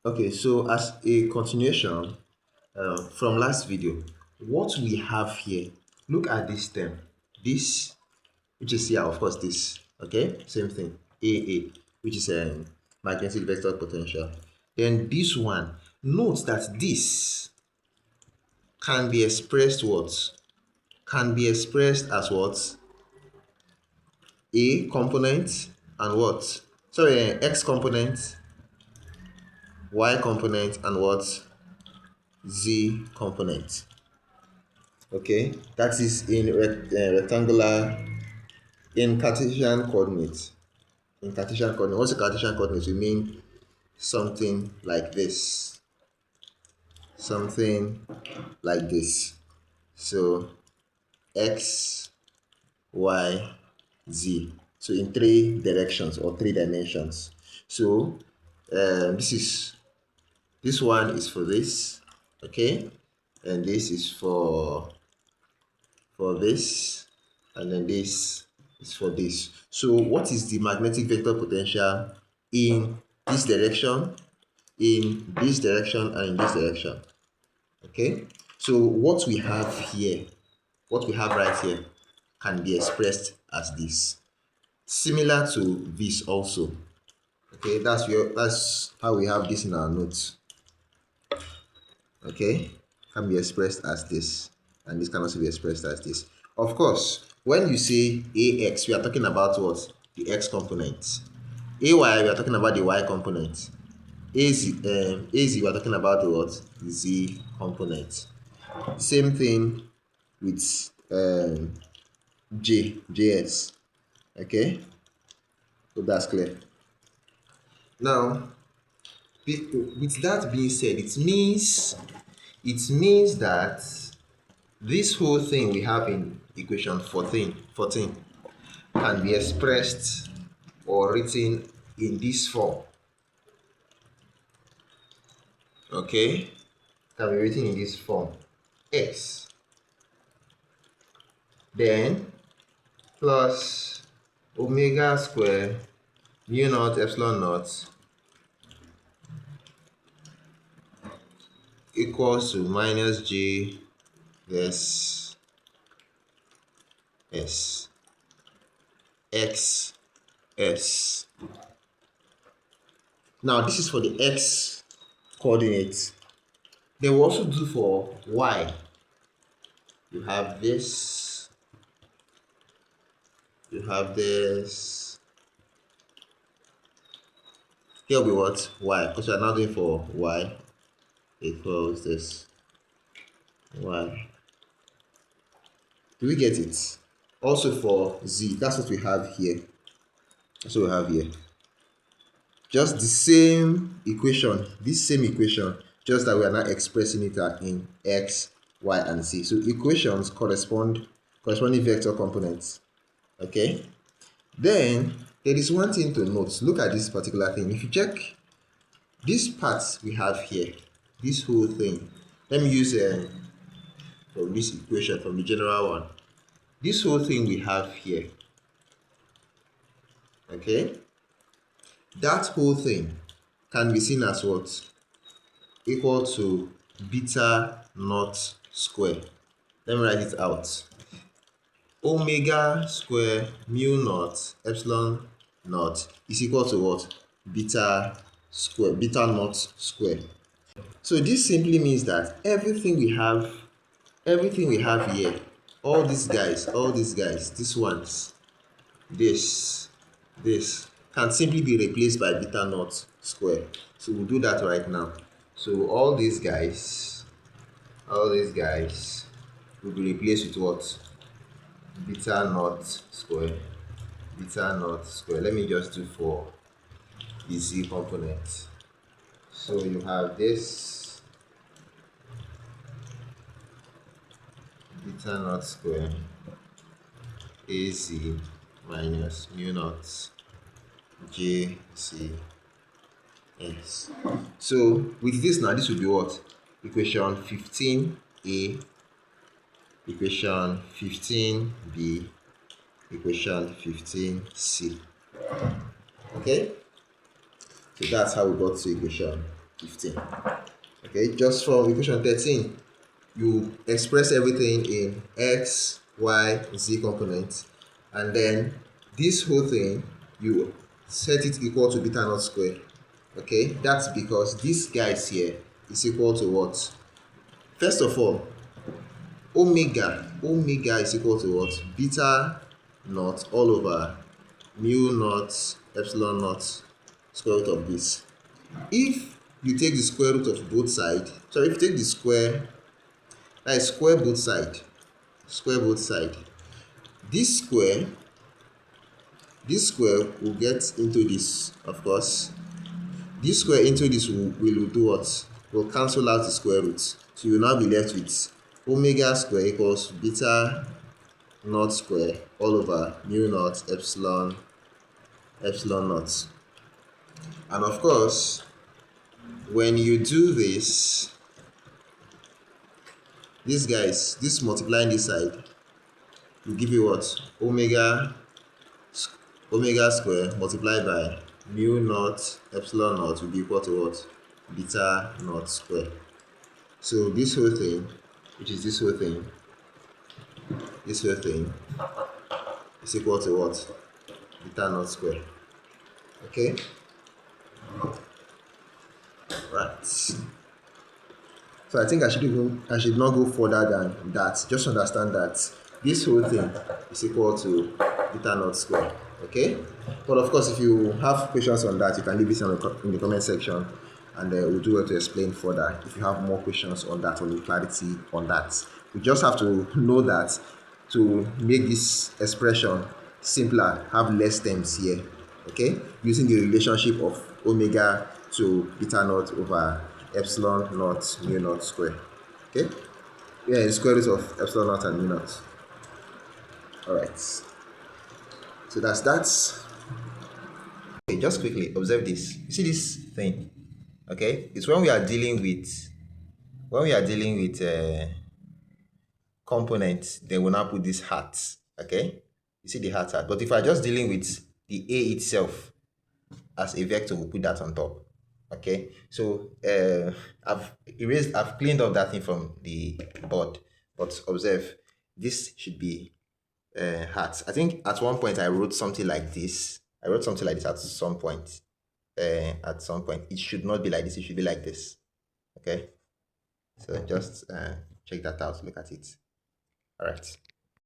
Okay, so as a continuation from last video, what we have here, look at this term, this, which is here, of course, this, okay, same thing, AA, which is magnetic vector potential. Then this one, note that this can be expressed what? Can be expressed as what? A component and what? Sorry, X component, Y component, and what? Z component. Okay, that is in rectangular, in Cartesian coordinates. In Cartesian coordinates, what's a Cartesian coordinate? We mean something like this, something like this. So X, Y, Z. So in three directions or three dimensions. So this one is for this, okay, and this is for this, and then this is for this. So what is the magnetic vector potential in this direction, in this direction, and in this direction? Okay, so what we have here, what we have right here, can be expressed as this, similar to this also. Okay, that's how we have this in our notes. Okay, can be expressed as this, and this can also be expressed as this. Of course, when you say ax, we are talking about what? The x component. Ay, we are talking about the y component. Az, we are talking about the what? The z component. Same thing with js. Okay, so that's clear. Now, with that being said, it means that this whole thing we have in equation 14 can be expressed or written in this form. Okay, can be written in this form: x, then plus omega square mu naught epsilon naught equals to minus j s s x s. Now this is for the x coordinates. They will also do for y. You have this, you have this. Here will be what? Y, because we are now doing for y equals this y. Do we get it? Also for z, that's what we have here. That's what we have here. Just the same equation, this same equation, just that we are now expressing it in x, y, and z. So equations corresponding vector components. Okay. Then there is one thing to note. Look at this particular thing. If you check this part we have here, this whole thing. Let me use from this equation, from the general one. This whole thing we have here. Okay. That whole thing can be seen as what? Equal to beta naught square. Let me write it out. Omega square mu naught epsilon naught is equal to what? Beta naught square. So this simply means that everything we have here, all these guys, these ones, this can simply be replaced by beta naught square. So we'll do that right now. So all these guys will be replaced with what? Beta naught square. Let me just do for the z component. So you have this beta naught square az minus mu naught j c s. So with this now, this will be what? Equation 15a, equation 15b, equation 15c. Okay, so that's how we got to equation 15. Okay, just from equation 13, you express everything in x, y, z components, and then this whole thing you set it equal to beta naught square. Okay, that's because this guys here is equal to what? First of all, omega is equal to what? Beta naught all over mu naught epsilon naught square root of this. If you take the square root of both sides, sorry, if you take the square, that is square both side, this square will get into this, of course. This square into this will do what? Will cancel out the square root. So you will now be left with omega square equals beta naught square all over mu naught epsilon naught. And of course, when you do this multiplying this side will give you what? Omega square multiplied by mu naught epsilon naught will be equal to what? Beta naught square. So this whole thing, which is this whole thing is equal to what? Beta naught square. Okay? Right. So I think I should not go further than that. Just understand that this whole thing is equal to beta naught square. Okay? But of course, if you have questions on that, you can leave it in the comment section, and we'll do it to explain further if you have more questions on that or need clarity on that. We just have to know that to make this expression simpler, have less terms here. Okay, using the relationship of omega to beta naught over epsilon naught mu naught square. Okay, yeah, the square root of epsilon naught and mu naught. All right, so that's that. Okay, just quickly observe this. You see this thing? Okay, it's when we are dealing with components, then we'll now put this hat. Okay, you see the hat. But if I'm just dealing with the A itself as a vector, we'll put that on top. Okay, so I've cleaned up that thing from the board, but observe this should be hats. I think at one point I wrote something like this. At some point. At some point, it should not be like this. It should be like this. Okay, so just check that out. Look at it. All right.